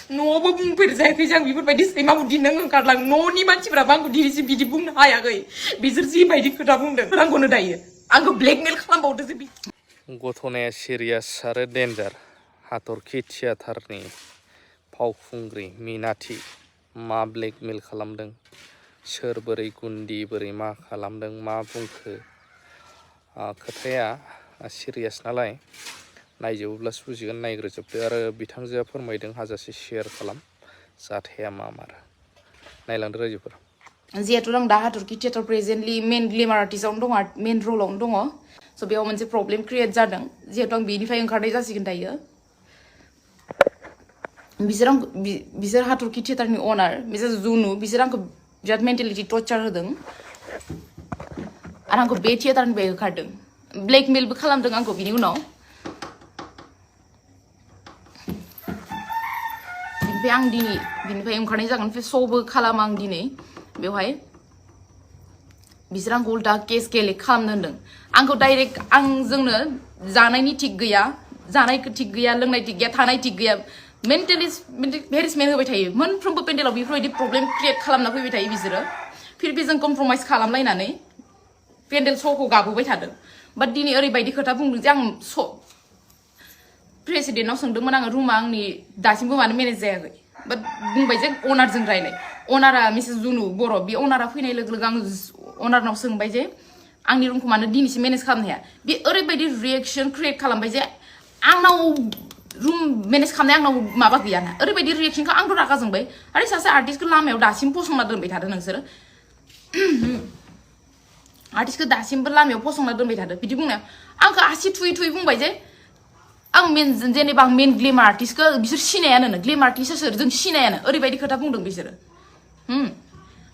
न'आवबो बुंफेरजायाखै जों बेफोरबायदि सैमा बुदि नों ओंखारलां न'नि मानसिफोराबो आंखौ दिनैसिम बिदि बुंनो हायाखै बिसोर जिबायदि खोथा बुंदों आंखौनो दायो आंखौ ब्लेकमेल खालामबावदोसो गथ'नाया सिरियास आरो डेन्जार हाथरखि थियाटारनि फावखुंग्रि मिनाथि मा ब्लेकमेल खालामदों सोर बोरै गुन्दि बोरै मा खालामदों मा बुंखो खोथाया सिरियास नालाय नायजोबोब्लासो बुजिगोन नायग्रोजोबदो आरो बिथांजोआ फोरमायदों हाजासे शेयार खालाम जाथाया मा मार नायलांदो रायजोफोर जिहेतु आं दा हाथरखि थियेटार प्रेजेन्टलि मेन ग्लेमार आर्टिस्टआवनो दङ मेन रलावनो दङ स' बेयाव मोनसे प्रब्लेम क्रिएट जादों जिहेतु आं बेनिफ्राय ओंखारनाय जासिगोन दायो बिसोर हाथरखि थियेटारनि अनार बिसोर जुनु बिसोर आंखौ बिराद मेन्टेलिटि टर्चार होदों आरो आंखौ बे थियेटारनिफ्राय होखारदों ब्लेकमेलबो खालामदों आंखौ बिनि उनाव बिनिफ्राय आं दिनै बिनिफ्राय ओंखारनाय जागोन श'बो खालामा आं दिनै बेवहाय बिसोर आंखौ उल्टा केस गेलेक खालामनो होनदों आंखौ डाइरेक्ट जोंनो जानायनि थिग गैया जानायखौ थिग गैया लोंनाय थिग गैया थानाय थिग गैया मेन्टेलि हेरेसमेन्ट होबाय थायो मोनफ्रोमबो पेन्डेलाव बेफोरबायदि प्रब्लेम क्रिएट खालामना फैबाय थायो बिसोरो फिरबि जों कमप्रमाइज खालामलायनानै पेन्डेल श'खौ गाबोबाय थादों बाट दिनै ओरैबायदि खोथा बुंदों जे आं प्रेसिडेन्टनाव सोंदोंमोन आङो रुमा आंनि दासिमबो मानो मेनेज जायाखै बाट बुंबाय जे अनारजों रायलाय अनारा मिसेस जुनु बर' बे अनारा फैनाय लोगो लोगो आं अनारनाव सोंबाय जे आंनि रुमखौ मानो दिनैसिम मेनेज खालामनो हाया बे ओरैबायदि रिएक्सन क्रिएट खालामबाय जे आंनाव रुम मेनेज खालामनाय आंनाव माबा गैयाना ओरैबायदि रिएक्सनखौ आंथ' रागा जोंबाय आरो सासे आर्टिस्टखौ लामायाव दासिम फसंना दोनबाय थादों नोंसोरो आर्टिस्टखौ दासिमबो लामायाव फसंना दोनबाय थादों बिदि बुंनायाव आंखौ आसि थुयै थुयै बुंबाय जे आं जेनेबा आं मेन ग्लेमार आर्टिस्टखौ बिसोर सिनायानो ग्लेमार आर्टिस्टआ सोर जों सिनायानो ओरैबायदि खोथा बुंदों बिसोरो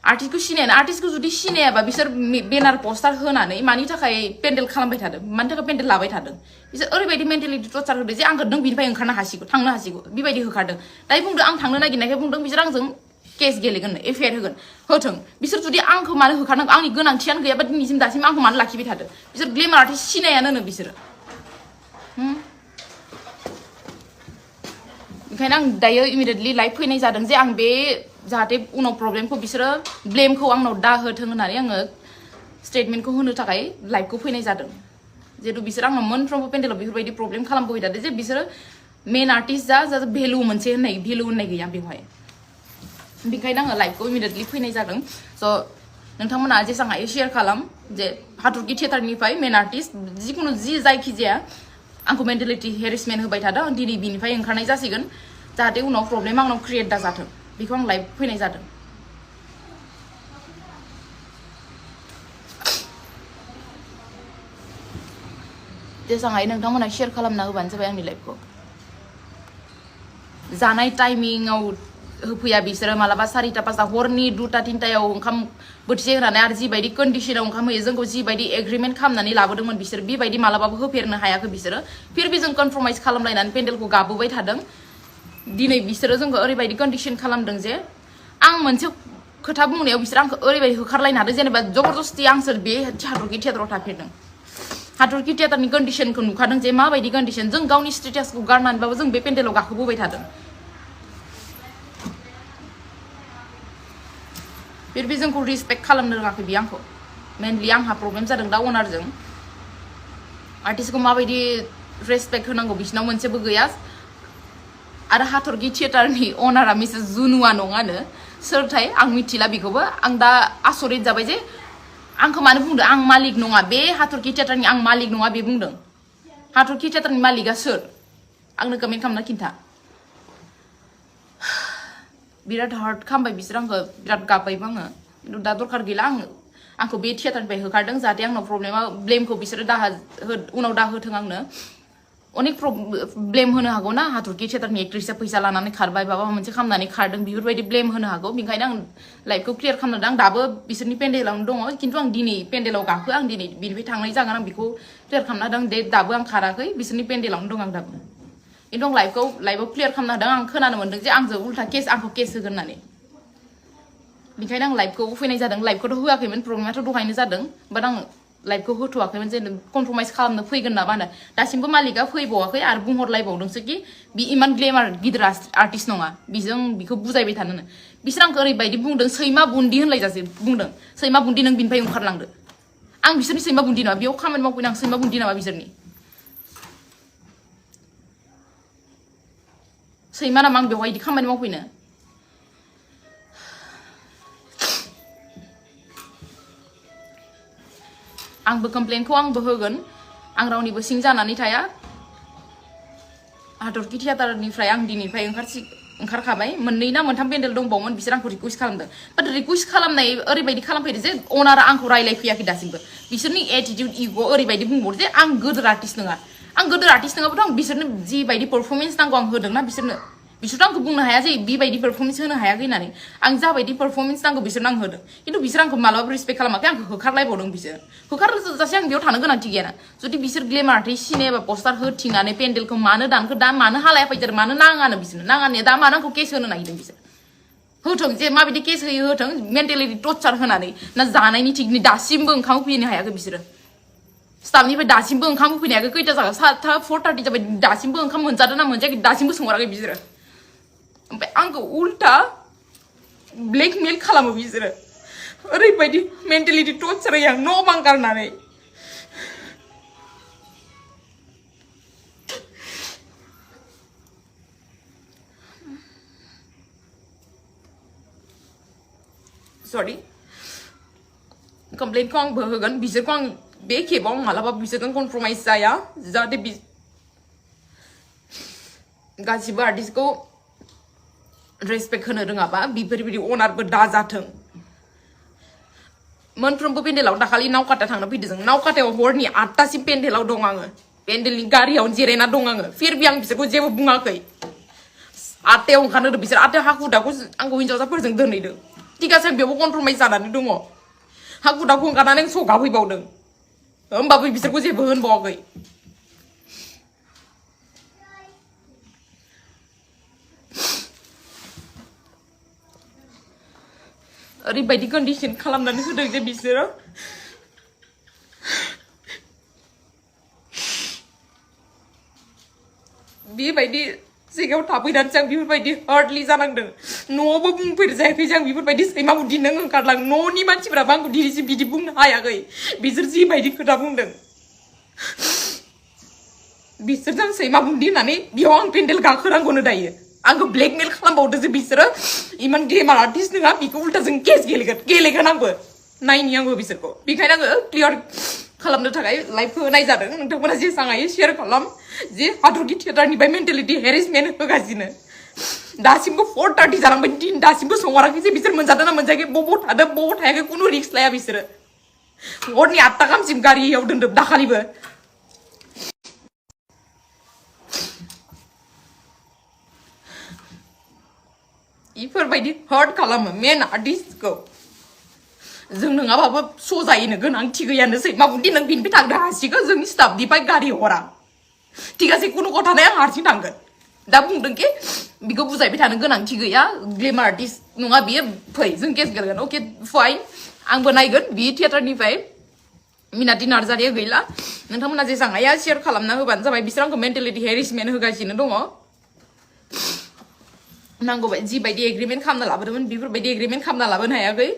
आर्टिस्टखौ सिनायानो आर्टिस्टखौ जुदि सिनायाबा बिसोर बेनार पस्टार होनानै मानि थाखाय पेन्डेल खालामबाय थादों मानि थाखाय पेन्डेल लाबाय थादों बिसोर ओरैबायदि मेन्टेलिटि टर्चार होदों जे आंखौ नों बिनिफ्राय ओंखारनो हासिगौ थांनो हासिगौ बेबायदि होखारदों दायो बुंदों आं थांनो नागिरनायखाय बुंदों बिसोर आंजों केस गेलेगोन एफआइआर होगोन होथों बिसोर जुदि आंखौ मानो होखारनांगौ आंनि गोनांथियानो गैयाबा दिनैसिम दासिम आंखौ मानो लाखिबाय थादों बिसोर ग्लेमार आर्टिस्ट सिनायानो बिसोरो ओंखायनो आं दायो इमिडियेटलि लाइभ फैनाय जादों जे आं बे जाहाथे उनाव प्रब्लेमखौ बिसोरो ब्लेमखौ आंनाव दा होथों होननानै आङो स्टेटमेन्टखौ होनो थाखाय लाइभखौ फैनाय जादों जिहेतु बिसोर आंनाव मोनफ्रोमबो पेन्डेलाव बेफोरबायदि प्रब्लेम खालामबोबाय थादों जे बिसोरो मेन आर्टिस्ट जा भेलु मोनसे भेलु होननाय गैया बेवहाय बेखायनो आङो लाइभखौ इमिडियेटलि फैनाय जादों स' नोंथांमोना जेसां हायो शेयार खालाम जे हाथरखि थियेटारनिफ्राय मेन आर्टिस्ट जिखुनु जायखिजाया आंखौ मेन्टेलिटि हेरेसमेन्ट होबाय थादों आं दिनै बिनिफ्राय ओंखारनाय जासिगोन जाहाथे उनाव प्रब्लेम आंनाव क्रिएट दा जाथों बेखौ आं लाइभ फैनाय जादों जेसां हायो नोंथांमोना शेयार खालामना होबानो जाबाय आंनि लाइभखौ जानाय टाइमिंआव होफैया बिसोरो मालाबा 4टा 5टा हरनि 2टा 3टायाव ओंखाम बोथिसे होनानै आरो जिबायदि कन्डिशनाव ओंखाम होयो जोंखौ जिबायदि एग्रिमेन्ट खालामनानै लाबोदोंमोन बिसोर बेबायदि मालाबाबो होफेरनो हायाखै बिसोरो फिरबि जों कनफर्माइज खालामलायनानै पेन्डेलखौ गाबोबाय थादों दिनै बिसोरो जोंखौ ओरैबायदि कन्डिशन खालामदों जे आं मोनसे खोथा बुंनायाव बिसोर आंखौ ओरैबायदि होखारलायनो हादों जेनेबा जबरदस्ति आंसोर बे हाथरखि थियेटाराव थाफेरदों हाथरखि थियेटारनि कन्डिशनखौ नुखादों जे माबायदि कन्डिशन जों गावनि स्टेटासखौ गारनानैबाबो जों बे पेन्डेलाव गाखोबोबाय थादों फिरबि जोंखौ रिसपेक्ट खालामनो रोङाखै बे आंखौ मेनलि आंहा प्रब्लेम जादों दा अनारजों आर्टिस्टखौ माबायदि रेसपेक्ट होनांगौ बिसिनाव मोनसेबो गैया आरो हाथरखि थियेटारनि अनारा मिसेस जुनुआ नङानो सोरथाय आं मिथिला बेखौबो आं दा आसरित जाबाय जे आंखौ मानो बुंदों आं मालिक नङा बे हाथरखि थियेटारनि आं मालिक नङा बे बुंदों हाथरखि थियेटारनि मालिकआ सोर आंनो कमेन्ट खालामना खिन्था बिराद हार्ट खालामबाय बिसोर आंखौ बिराद गाबबायबो आङो खिन्थु दा दरकार गैला आंखौ बे थियेटारनिफ्राय होखारदों जाहाथे आंनाव प्रब्लेमा ब्लेमखौ बिसोरो उनाव दा होथों आंनो अनेक ब्लेम होनो हागौ ना हाथरखि थियेटारनि एक्ट्रेसआ फैसा लानानै खारबाय माबा मोनसे खालामनानै खारदों बेफोरबायदि ब्लेम होनो हागौ बेनिखायनो आं लाइफखौ क्लियार खालामदों आं दाबो बिसोरनि पेन्डेलावनो दङ खिन्थु आं दिनै पेन्डेलाव गाखो आं दिनै बिनिफ्राय थांनाय जागोन आं बेखौ क्लियार खालामना होदों दे दाबो आं खाराखै बिसोरनि पेन्डेलावनो दं आं दाबो खिन्थु आं लाइफआव क्लियार खालामना होदों आं खोनानो मोन्दों जे आंजों उल्था आंखौ केस होगोन होननानै बेनिखायनो आं लाइभखौ फैनाय जादों लाइभखौथ' होआखैमोन प्रब्लेमाथ' दहायनो जादों बाट आं लाइफखौ होथ'वाखैमोन जे कमप्रमाइज खालामनो फैगोन ना मा होनो दासिमबो मालिकआ फैबावाखै आरो बुंहरलायबावदोंसो कि बि इमान ग्लेमार गिदिर आर्टिस्ट नङा बिजों बिखौ बुजायबाय थानोनो बिसोर आंखौ ओरैबायदि बुंदों सैमा बुन्दि होनलायजासे बुंदों सैमा बुन्दि नों बिनिफ्राय ओंखारलांदो आं बिसोरनि सैमा बुन्दि नङा बेयाव खामानि मावफैनो आं सैमा बुन्दि नामा बिसोरनि सैमा नामा आं बेवहाय इदि खामानि मावफैनो आंबो कमप्लेनखौ आंबो होगोन आं रावनिबो सिं जानानै थाया हाथरखि थियाटारनिफ्राय आं दिनैनिफ्राय ओंखारखाबाय मोननै ना मोनथाम पेन्डेल दंबावोमोन बिसोर आंखौ रिकुवेस्ट खालामदों बाट रिकुवेस्ट खालामनाय ओरैबायदि खालामफैदो जे अनारा आंखौ रायलायफैयाखै दासिमबो बिसोरनि एटिट्युड इग' ओरैबायदि बुंबावो जे आं गोदोर आर्टिस्ट नङा आं गोदोर आर्टिस्ट नङाबाथ' आं बिसोरनो जिबायदि पारफरमेन्स नांगौ आं होदोंना बिसोरथ' आंखौ बुंनो हाया जे बिबायदि पारफरमेन्स होनो हायाखै होननानै आं जाबायदि पारफरमेन्स नांगौ बिसोरनो आं होदों खिन्थु बिसोर आंखौ मालाबाबो रिसपेक्ट खालामाखै आंखौ होखारलायबावदों बिसोर होखारजासे आं बेयाव थानो गोनांथि गैयाना जुदि बिसोर ग्लेमार आर्टिस्ट सिनेमा पस्टार होथिंनानै पेन्डेलखौ मानो दानखो दा मानो हालाया फैदों मानो नाङानो बिसोरनो नाङानो दा मानो आंखौ केस होनो नागिरदों बिसोर होथों जे माबायदि केस होयो होथों मेन्टेलिटि टर्चार होनानै ना जानायनि थिगनि दासिमबो ओंखाम होफैनो हायाखै बिसोरो स्टाफनिफ्राय दासिमबो ओंखाम होफैनो हायाखै खैथा जागोन 4:30 जाबाय दासिमबो ओंखाम मोनजादों ना मोनजायाखै दासिमबो सोंहराखै बिसोरो ओमफ्राय आंखौ उल्टा ब्लेकमेल खालामो बिसोरो ओरैबायदि मेन्टेलिटि टर्चार होयो आं न' बां गारनानै सरी कमप्लेनखौ आंबो होगोन बिसोरखौ आं बे खेबाव मालाबा बिसोरजों कमप्रमाइज जाया जाहाथे गासिबो आर्टिस्टखौ रेसपेक्ट होनो रोङाबा बेफोरबायदि अनारबो दाजाथों मोनफ्रोमबो पेन्डेलाव दाखालि नावकाटा थांनो फैदों जों नावकाटायाव हरनि 8टासिम पेन्डेलाव दं आङो पेन्डेलनि गारियावनो जिरायना दं आङो फिरबि आं बिसोरखौ जेबो बुङाखै 8टायाव ओंखारनो बिसोर 8टायाव हाखु दाखु आंखौ हिन्जावसाफोरजों दोनहैदों थिगासे आं बेयावबो कमप्रमाइज जानानै दङ हाखु दाखु ओंखारनानै सगाफैबावदों होमबाबो बिसोरखौ जेबो होनबावाखै ओरैबायदि कन्डिसन खालामनानै होदों जे बिसोरो बेबायदि जायगायाव थाफैनानैसो आं बेफोरबायदि हार्डलि जानांदों न'आवबो बुंफेरजायाखै जे आं बेफोरबायदि सैमा बुदि नों ओंखारलां न'नि मानसिफ्राबो आंखौ दिनैसिम बिदि बुंनो हायाखै बिसोर जिबायदि खोथा बुंदों बिसोरजों सैमा बुदि होननानै बेयाव आं पेन्डेल गाखोनांगौनो दायो आंखौ ब्लेकमेल खालामबावदो जे बिसोरो इमान ग्लेमार आर्टिस्ट नङा बिखौ उल्टा जों केस गेलेगोन आंबो नायनि आंबो बिसोरखौ बेखायनो आङो क्लियार खालामनो थाखाय लाइभखौ होनाय जादों नोंथांमोना जेसां हायो शेयार खालाम जे हाथरखि थियेटारनिफ्राय मेन्टेलिटि हेरेसमेन्ट होगासिनो दासिमबो 4:30 जालांबाय दिन दासिमबो संहराखै जे बिसोर मोनजादों ना मोनजायाखै बबाव थादों बबाव थायाखै खुनु रिक्स लाया बिसोरो हरनि 8टा गाहामसिम गारियाव दोनदों दाखालिबो इफोरबायदि हार्ट खालामो मेन आर्टिस्टखौ जों नङाबाबो सजायैनो गोनांथि गैयानो सैमा बुदि नों बिनिफ्राय थांनो हासिगोन जोंनि स्टाफनिफ्राय गारि हरा थिगासे खुनु खोथा नाया आं हारसिं थांगोन दा बुंदों कि बिखौ बुजायबाय थानो गोनांथि गैया ग्लेमार आर्टिस्ट नङा बियो फै जों केस गेलेगोन अके फाइन आंबो नायगोन बि थियेटारनिफ्राय मिनाथि नार्जारिया गैला नोंथांमोना जेसां हाया शेयार खालामना होबानो जाबाय बिसोर आंखौ मेन्टेलिटि हेरेसमेन्ट होगासिनो दङ नांगौ जिबायदि एग्रिमेन्ट खालामना लाबोदोंमोन बेफोरबायदि एग्रिमेन्ट खालामना लाबोनो हायाखै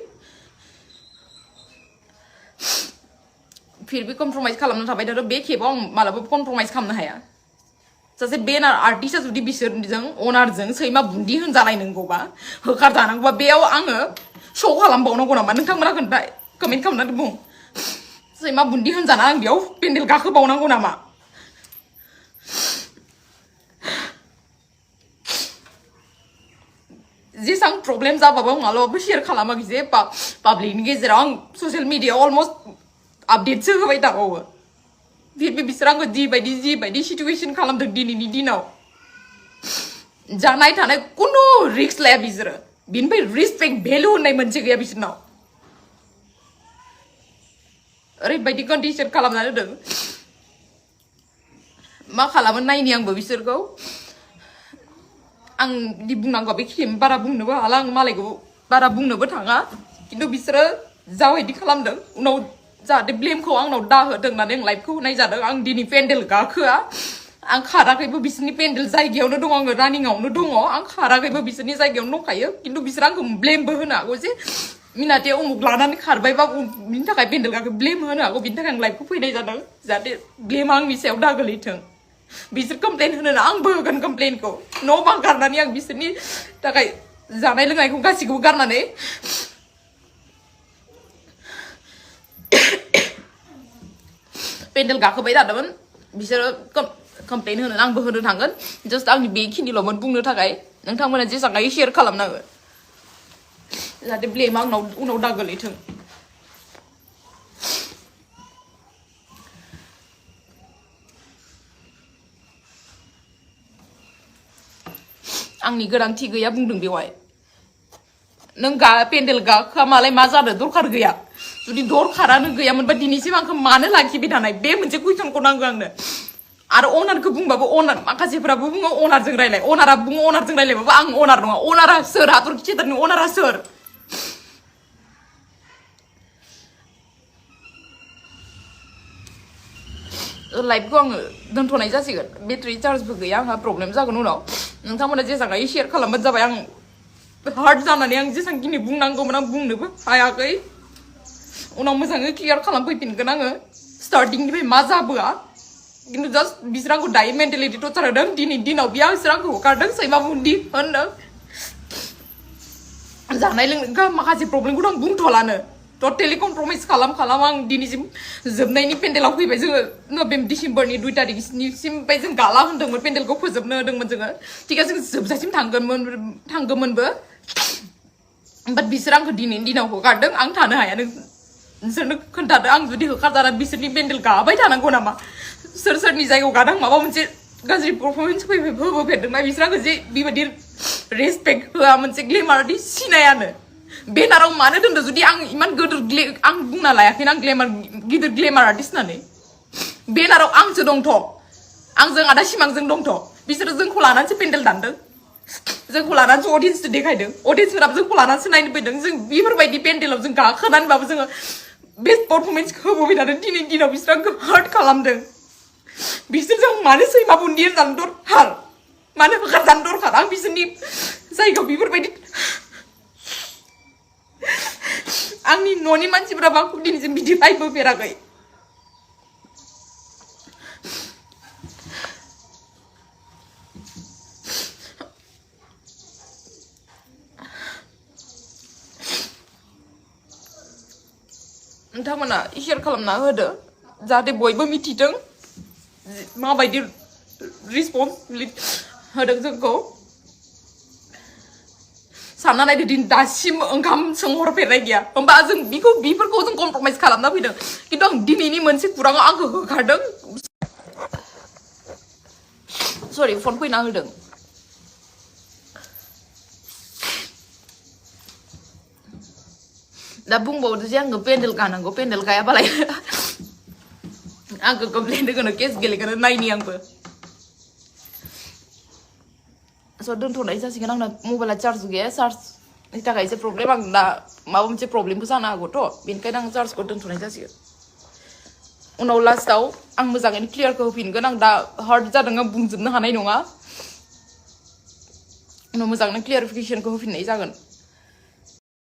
फिर भी कमप्रमाइज खालामना थाबाय थादों बे खेबाव आं मालाबाबो कमप्रमाइज खालामनो हाया सासे बेन आर्टिस्टआ जुदि बिसोरजों अनारजों सैमा बुन्दि होनजालायनांगौबा होखारजानांगौबा बेयाव आङो शौ खालामबावनांगौ नामा नोंथांमोना कमेन्ट खालामनानै बुं सैमा बुन्दि होनजाना आं बेयाव पेन्डेल गाखोबावनांगौ नामा जेसां प्रब्लेम जाबाबो मालाबाबो शेयार खालामाखै जे पाब्लिकनि गेजेराव आं ससियेल मिडियायाव अलमस्ट आपडेटसो होबाय थाबावो बिसोर आंखौ जिबायदि सिटुएसन खालामदों दिनैनि दिनाव जानाय थानाय खुनु रिक्स लाया बिसोरो बिनिफ्राय रिसपेक्ट भेलु होननाय मोनसे गैया बिसोरनाव ओरैबायदि कन्डिसन खालामनानै होदों मा खालामो नायनि आंबो बिसोरखौ आं बिदि बुंनांगौ बेखिनि बारा बुंनोबो हाला आं मालायखौ बारा बुंनोबो थाङा खिन्थु बिसोरो जाबायदि खालामदों उनाव जाहाथे ब्लेमखौ आंनाव दाहोथों होननानै आं लाइभखौ होनाय जादों आं दिनै पेन्डेल गाखोआ आं खाराखैबो बिसोरनि पेन्डेल जायगायावनो दङ आङो रानिंआवनो दङ आं खाराखैबो बिसोरनि जायगायावनो दंखायो खिन्थु बिसोर आंखौ ब्लेमबो होनो हागौ जे मिनाथिया उमुक लानानै खारबायबा बिनि थाखाय पेन्डेल गाखो ब्लेम होनो हागौ बिनि थाखाय आं लाइभखौ फैनाय जादों जाहाथे ब्लेमा आंनि सायाव दा गोलैथों बिसोर कमप्लेन होनो आंबो होगोन कमप्लेनखौ न' बां गारनानै आं बिसोरनि थाखाय जानाय लोंनायखौ गासिखौबो गारनानै पेन्डेल गाखोबाय थादोंमोन बिसोरो कमप्लेन होनो आंबो होनो थांगोन जास्ट आंनि बेखिनिल'मोन बुंनो थाखाय नोंथांमोना जेसेबां हायो शेयार खालामनांगो जाहाथे ब्लेमा आंनाव उनाव दा गोलैथों आंनि गोनांथि गैया बुंदों बेवहाय नों पेन्डेल गाखोआ मालाय मा जादों दरखार गैया जुदि दरखारानो गैयामोनबा दिनैसिम आंखौ मानो लाखिबाय थानाय बे मोनसे कुइसनखौ नांगौ आंनो आरो अनारखौ बुंबाबो अनार माखासेफोराबो बुङो अनारजों रायलाय अनारा बुङो अनारजों रायलायबाबो आं अनार नङा अनारा सोर हाथरखि थियेटारनि अनारा सोर लाइभखौ आङो दोनथ'नाय जासिगोन बेटारि चार्जबो गैया आंहा प्रब्लेम जागोन उनाव नोंथांमोना जेसेबां हायो शेयार खालामबानो जाबाय आं हार्ड जानानै आं जेसेबांखिनि बुंनांगौमोन आं बुंनोबो हायाखै उनाव मोजाङै क्लियार खालामफैफिनगोन आङो स्टार्टिंनिफ्राय मा जाबोआ खिन्थु जास्ट बिसोर आंखौ दायो मेन्टेलिटि टर्चार होदों दिनै दिनाव बिसोर आंखौ होखारदों सैमा बुन्दि होनदों जानाय लोंनाय माखासे प्रब्लेमखौथ' आं बुंथ'लानो टटेलि कमप्रमाइज खालाम आं दिनैसिम जोबनायनि पेन्डेलाव फैबाय जोङो नभेम्बर डिसेम्बरनि 2 तारिखसिम जों गाला होनदोंमोन पेन्डेलखौ फोजोबनो होदोंमोन जोङो थिगा जों जोबजासिम थांगोनमोनबो बाट बिसोर आंखौ दिनैनि दिनाव होखारदों आं थानो हाया नोंसोरनो खोन्थादो आं जुदि होखारजाना बिसोरनि पेन्डेल गाबाय थानांगौ नामा सोरनि जायगायाव गादों माबा मोनसे गाज्रि पारफरमेन्स होबोफेरदोंना बिसोर आंखौ जे बेबायदि रेसपेक्ट होआ मोनसे ग्लेमारनि सिनायानो बेनाराव मानो दोनदों जुदि आं इमान गिदिर आं बुंना लायाखैना आं गिदिर ग्लेमार आर्टिस्ट होननानै बेनाराव आंसो दंथ' आंजों आदा सिमांजों दंथ' बिसोरो जोंखौ लानानैसो पेन्डेल दानदों जोंखौ लानानैसो अडियन्सखौ देखायदों अडियन्सफोराबो जोंखौ लानानैसो नायनो फैदों जों बेफोरबायदि पेन्डेलाव जों गाखोनानैबाबो जोङो बेस्ट पारफरमेन्स होबोबाय थादों दिनैनि दिनाव बिसोर आंखौ हार्ट खालामदों बिसोरजों मानो सैमा बुन्दि जानो दरखार मानो होखारजानो दरखार आं बिसोरनि जायगायाव बेफोरबायदि आंनि न'नि मानसिफोराबो आंखौ दिनैसिम बिदि बायबोफेराखै नोंथांमोना शेयार खालामना होदो जाहाथे बयबो मिथिथों माबायदि रिसपन्स होदों जोंखौ सानना नायदो दिन दासिम ओंखाम सोंहरफेरनाय गैया होमबा जों बेफोरखौ जों कमप्रमाइज खालामना फैदों खिन्थु आं दिनैनि मोनसे खुराङाव आंखौ होखारदों सरि फन फैना होदों दा बुंबावदो जे आङो पेन्डेल गानांगौ पेन्डेल गायाबालाय आंखौ कमप्लेन होगोन केस गेलेगोन नायनि आंबो स' दोनथ'नाय जासिगोन आंना मबाइला चार्ज गैया चार्जनि थाखाय एसे प्रब्लेम आं दा माबा मोनसे प्रब्लेमबो जानो हागौथ' बेनिखायनो आं चार्जखौ दोनथ'नाय जासिगोन उनाव लास्टाव आं मोजाङैनो क्लियारखौ होफिनगोन आं दा हार्ड जादों आं बुंजोबनो हानाय नङा उनाव मोजाङैनो क्लियारिफिकेसनखौ होफिननाय जागोन